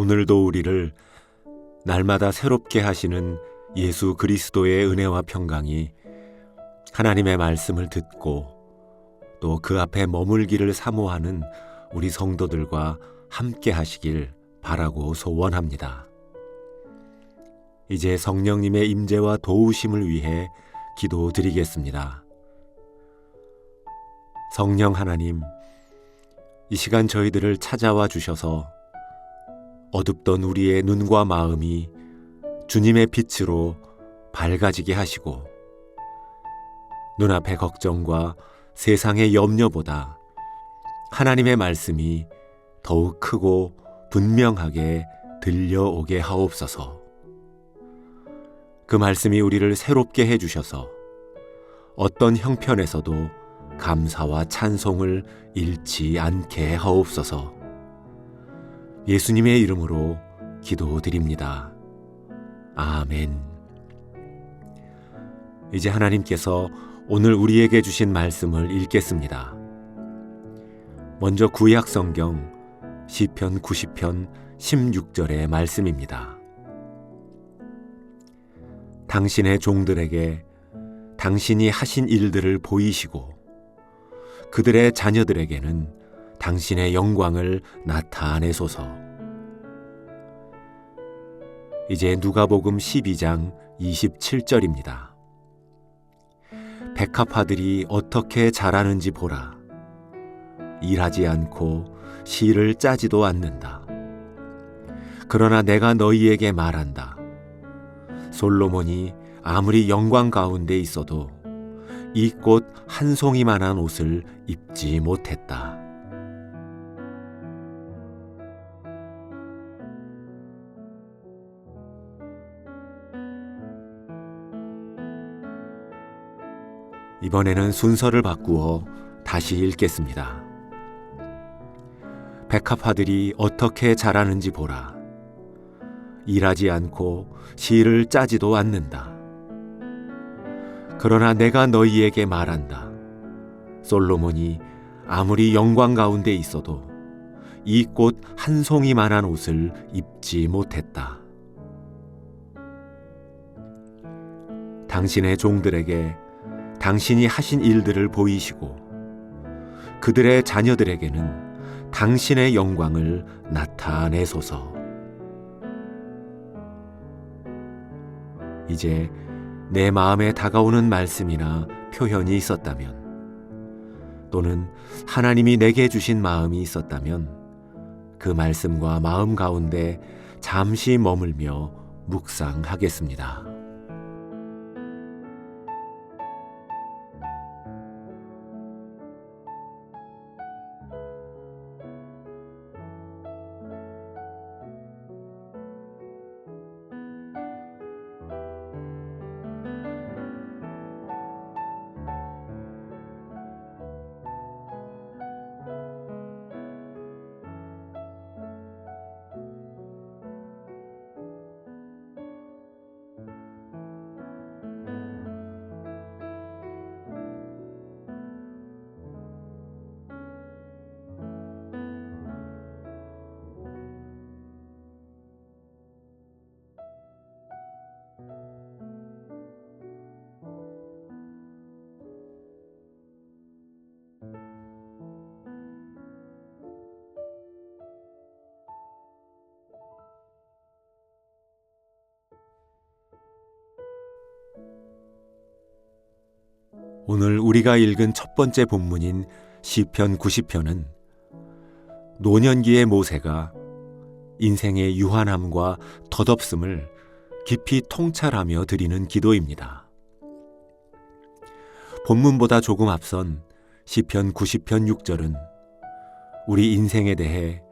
오늘도 우리를 날마다 새롭게 하시는 예수 그리스도의 은혜와 평강이 하나님의 말씀을 듣고 또 그 앞에 머물기를 사모하는 우리 성도들과 함께 하시길 바라고 소원합니다. 이제 성령님의 임재와 도우심을 위해 기도드리겠습니다. 성령 하나님, 이 시간 저희들을 찾아와 주셔서 어둡던 우리의 눈과 마음이 주님의 빛으로 밝아지게 하시고 눈앞의 걱정과 세상의 염려보다 하나님의 말씀이 더욱 크고 분명하게 들려오게 하옵소서. 그 말씀이 우리를 새롭게 해주셔서 어떤 형편에서도 감사와 찬송을 잃지 않게 하옵소서. 예수님의 이름으로 기도드립니다. 아멘. 이제 하나님께서 오늘 우리에게 주신 말씀을 읽겠습니다. 먼저 구약 성경 시편 90편 16절의 말씀입니다. 당신의 종들에게 당신이 하신 일들을 보이시고 그들의 자녀들에게는 당신의 영광을 나타내소서. 이제 누가복음 12장 27절입니다. 백합화들이 어떻게 자라는지 보라. 일하지 않고 실을 짜지도 않는다. 그러나 내가 너희에게 말한다. 솔로몬이 아무리 영광 가운데 있어도 이 꽃 한 송이만한 옷을 입지 못했다. 이번에는 순서를 바꾸어 다시 읽겠습니다. 백합화들이 어떻게 자라는지 보라. 일하지 않고 실을 짜지도 않는다. 그러나 내가 너희에게 말한다. 솔로몬이 아무리 영광 가운데 있어도 이 꽃 한 송이만한 옷을 입지 못했다. 당신의 종들에게 당신이 하신 일들을 보이시고 그들의 자녀들에게는 당신의 영광을 나타내소서. 이제 내 마음에 다가오는 말씀이나 표현이 있었다면 또는 하나님이 내게 주신 마음이 있었다면 그 말씀과 마음 가운데 잠시 머물며 묵상하겠습니다. 오늘 우리가 읽은 첫 번째 본문인 시편 90편은 노년기의 모세가 인생의 유한함과 덧없음을 깊이 통찰하며 드리는 기도입니다. 본문보다 조금 앞선 시편 90편 6절은 우리 인생에 대해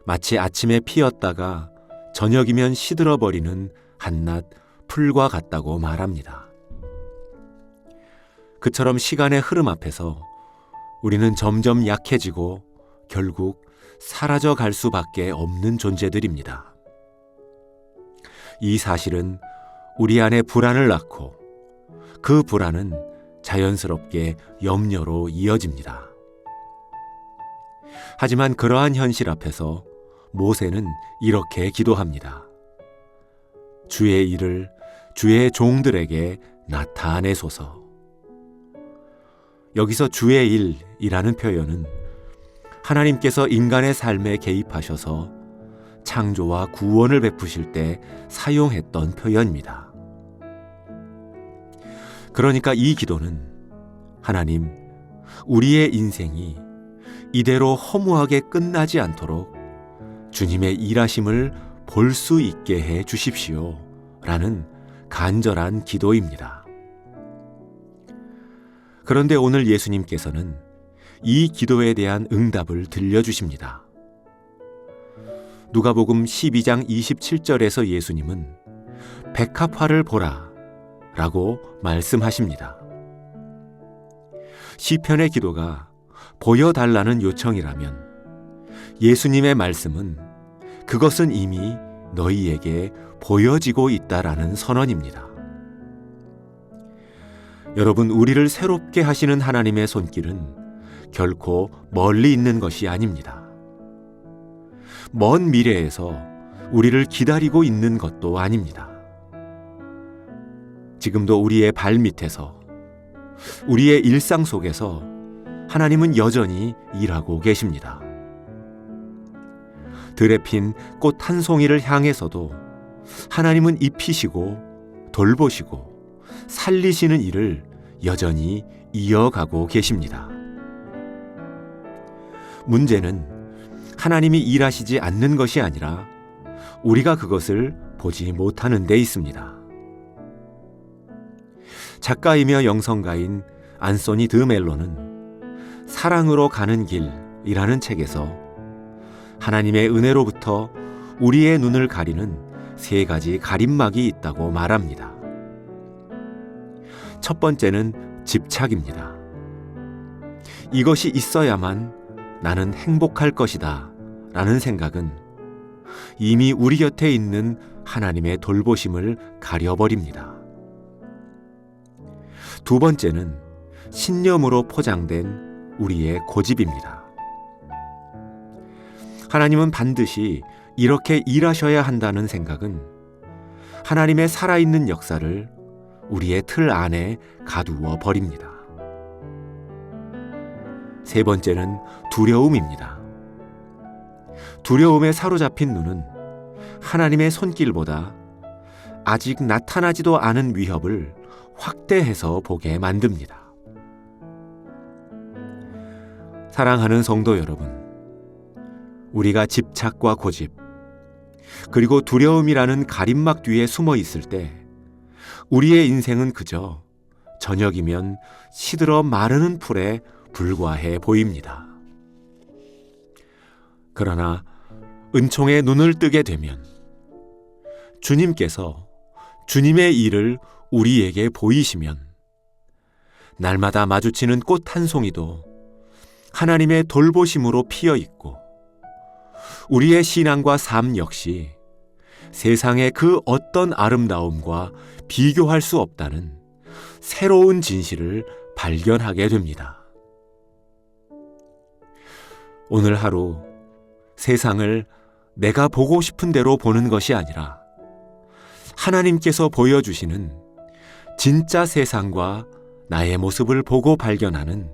마치 아침에 피었다가 저녁이면 시들어버리는 한낱 풀과 같다고 말합니다. 그처럼 시간의 흐름 앞에서 우리는 점점 약해지고 결국 사라져 갈 수밖에 없는 존재들입니다. 이 사실은 우리 안에 불안을 낳고 그 불안은 자연스럽게 염려로 이어집니다. 하지만 그러한 현실 앞에서 모세는 이렇게 기도합니다. 주의 일을 주의 종들에게 나타내소서. 여기서 주의 일이라는 표현은 하나님께서 인간의 삶에 개입하셔서 창조와 구원을 베푸실 때 사용했던 표현입니다. 그러니까 이 기도는 하나님, 우리의 인생이 이대로 허무하게 끝나지 않도록 주님의 일하심을 볼 수 있게 해 주십시오 라는 간절한 기도입니다. 그런데 오늘 예수님께서는 이 기도에 대한 응답을 들려주십니다. 누가복음 12장 27절에서 예수님은 백합화를 보라 라고 말씀하십니다. 시편의 기도가 보여달라는 요청이라면 예수님의 말씀은 그것은 이미 너희에게 보여지고 있다라는 선언입니다. 여러분, 우리를 새롭게 하시는 하나님의 손길은 결코 멀리 있는 것이 아닙니다. 먼 미래에서 우리를 기다리고 있는 것도 아닙니다. 지금도 우리의 발밑에서, 우리의 일상 속에서 하나님은 여전히 일하고 계십니다. 들에 핀 꽃 한 송이를 향해서도 하나님은 입히시고 돌보시고 살리시는 일을 여전히 이어가고 계십니다. 문제는 하나님이 일하시지 않는 것이 아니라 우리가 그것을 보지 못하는 데 있습니다. 작가이며 영성가인 안소니 드 멜로는 사랑으로 가는 길이라는 책에서 하나님의 은혜로부터 우리의 눈을 가리는 3가지 가림막이 있다고 말합니다. 첫 번째는 집착입니다. 이것이 있어야만 나는 행복할 것이다 라는 생각은 이미 우리 곁에 있는 하나님의 돌보심을 가려버립니다. 두 번째는 신념으로 포장된 우리의 고집입니다. 하나님은 반드시 이렇게 일하셔야 한다는 생각은 하나님의 살아있는 역사를 우리의 틀 안에 가두어 버립니다. 세 번째는 두려움입니다. 두려움에 사로잡힌 눈은 하나님의 손길보다 아직 나타나지도 않은 위협을 확대해서 보게 만듭니다. 사랑하는 성도 여러분, 우리가 집착과 고집, 그리고 두려움이라는 가림막 뒤에 숨어 있을 때 우리의 인생은 그저 저녁이면 시들어 마르는 풀에 불과해 보입니다. 그러나 은총에 눈을 뜨게 되면 주님께서 주님의 일을 우리에게 보이시면 날마다 마주치는 꽃 한 송이도 하나님의 돌보심으로 피어 있고 우리의 신앙과 삶 역시 세상의 그 어떤 아름다움과 비교할 수 없다는 새로운 진실을 발견하게 됩니다. 오늘 하루 세상을 내가 보고 싶은 대로 보는 것이 아니라 하나님께서 보여주시는 진짜 세상과 나의 모습을 보고 발견하는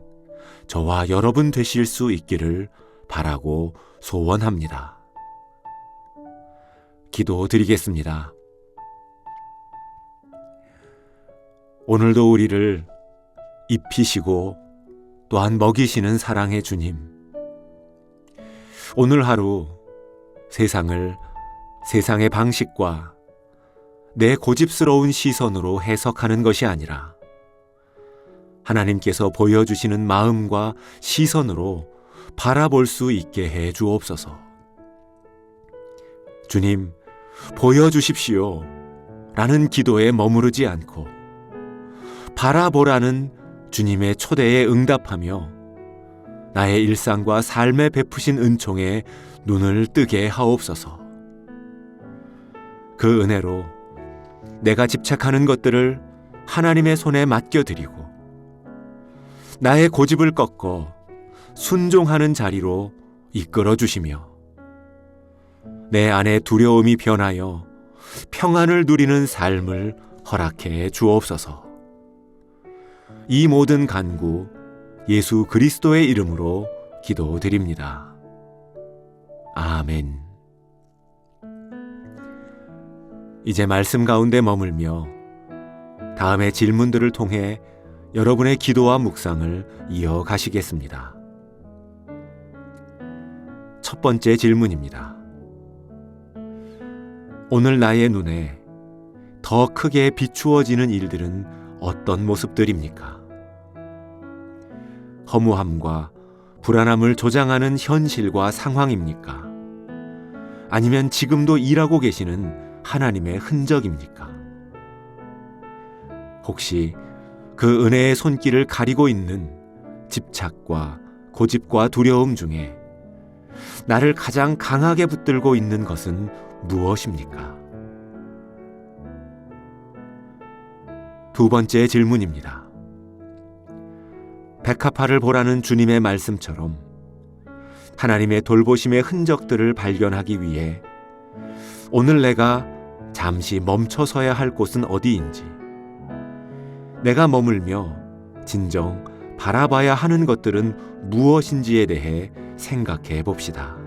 저와 여러분 되실 수 있기를 바라고 소원합니다. 기도드리겠습니다. 오늘도 우리를 입히시고 또한 먹이시는 사랑의 주님, 오늘 하루 세상을 세상의 방식과 내 고집스러운 시선으로 해석하는 것이 아니라 하나님께서 보여주시는 마음과 시선으로 바라볼 수 있게 해 주옵소서. 주님, 보여주십시오 라는 기도에 머무르지 않고 바라보라는 주님의 초대에 응답하며 나의 일상과 삶에 베푸신 은총에 눈을 뜨게 하옵소서. 그 은혜로 내가 집착하는 것들을 하나님의 손에 맡겨드리고 나의 고집을 꺾어 순종하는 자리로 이끌어 주시며 내 안에 두려움이 변하여 평안을 누리는 삶을 허락해 주옵소서. 이 모든 간구 예수 그리스도의 이름으로 기도드립니다. 아멘. 이제 말씀 가운데 머물며 다음의 질문들을 통해 여러분의 기도와 묵상을 이어가시겠습니다. 첫 번째 질문입니다. 오늘 나의 눈에 더 크게 비추어지는 일들은 어떤 모습들입니까? 허무함과 불안함을 조장하는 현실과 상황입니까? 아니면 지금도 일하고 계시는 하나님의 흔적입니까? 혹시 그 은혜의 손길을 가리고 있는 집착과 고집과 두려움 중에 나를 가장 강하게 붙들고 있는 것은 무엇입니까? 두 번째 질문입니다. 백합화를 보라는 주님의 말씀처럼 하나님의 돌보심의 흔적들을 발견하기 위해 오늘 내가 잠시 멈춰서야 할 곳은 어디인지, 내가 머물며 진정 바라봐야 하는 것들은 무엇인지에 대해 생각해 봅시다.